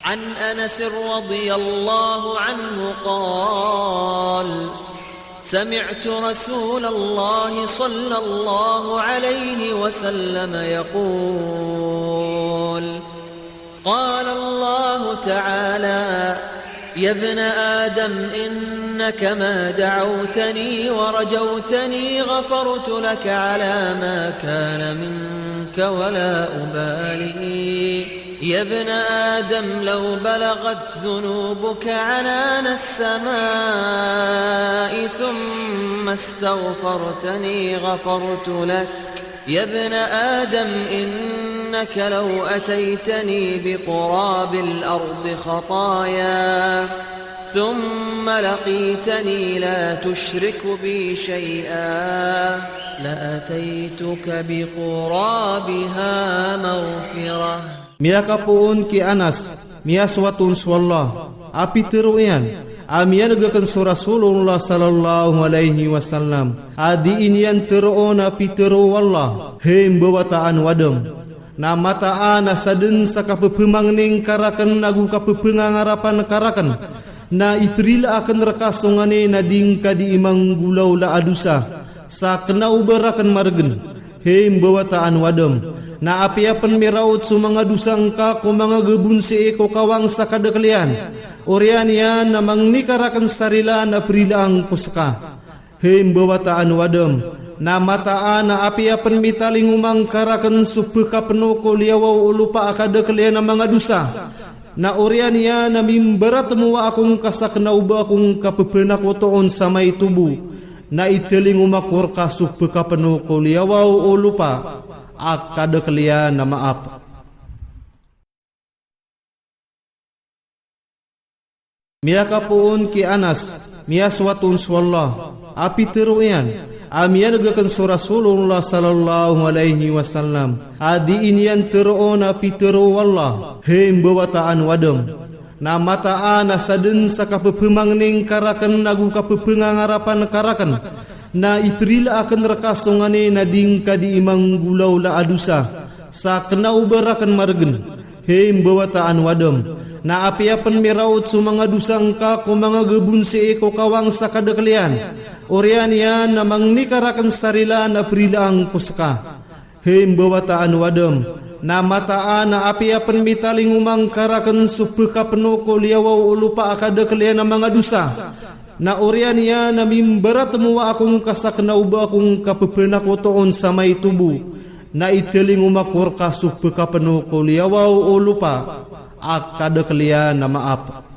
عن أنس رضي الله عنه قال سمعت رسول الله صلى الله عليه وسلم يقول قال الله تعالى يا ابن آدم إنك ما دعوتني ورجوتني غفرت لك على ما كان منك ولا أبالي يا ابن آدم لو بلغت ذنوبك عنان السماء ثم استغفرتني غفرت لك يا ابن آدم إنك لو أتيتني بقراب الأرض خطايا ثم لقيتني لا تشرك بي شيئا لأتيتك بقرابها مغفرة. Miaka puun ki Anas, mia swatun swallah, api teruian, amia negakan Rasulullah sallallahu alaihi wasallam, adi inian teruon api teru wallah, hem bawataan wadam. Nama ta'an asadun saka pepemang ning karakan nagu ka pepengang harapan karakan. Na iprila akan rekasongane na dingka di imang gulau la adusa, sa kena ubarakan margen, hem bawataan wadam. Na apiapan miraut sumanga dusang ka ko mga gebun si eko kawang sa kadaklian. Orian yan namang nikarakan sarila na prilang kusaka. Hem bawataan wadam. Na mataan na apiapan mitaling umang karakan supeka penoko liawaw ulupa akadaklian na mga dusa. Na orian yan na mimbarat muwa akong kasakna uba akong kapepenak otoon sa may tubo. Na iteling umakur ka supeka penoko liawaw ulupa akada kalian na maaf. Miaka puun ki Anas, mia swatun swallah, api teruian, amia negakan Rasulullah sallallahu alaihi wasallam, adi inian teruon api teru wallah, hem bawataan wadam. Nama ta'an asadun saka pepemang ning karakan nagu ka pepengang harapan karakan. Na iprila akan rekasongane na dingka di imang gulau la adusa, sa kena ubarakan margen, hem bawataan wadam. Na apiapan miraut sumanga dusang ka ko mga gebun si eko kawang sa kadaklian. Orian yan namang nikarakan sarila na prilang kusaka, hem bawataan wadam. Na mataan na apiapan mitaling umang karakan supeka penoko liawaw ulupa akadaklian na mga dusa. Na orian ya na mimbarat muwa akong kasakna uba akong kapepenak otoon sa may tubo. Na iteling umakur kasupeka penoko liawaw ulupa akadaklian na maap.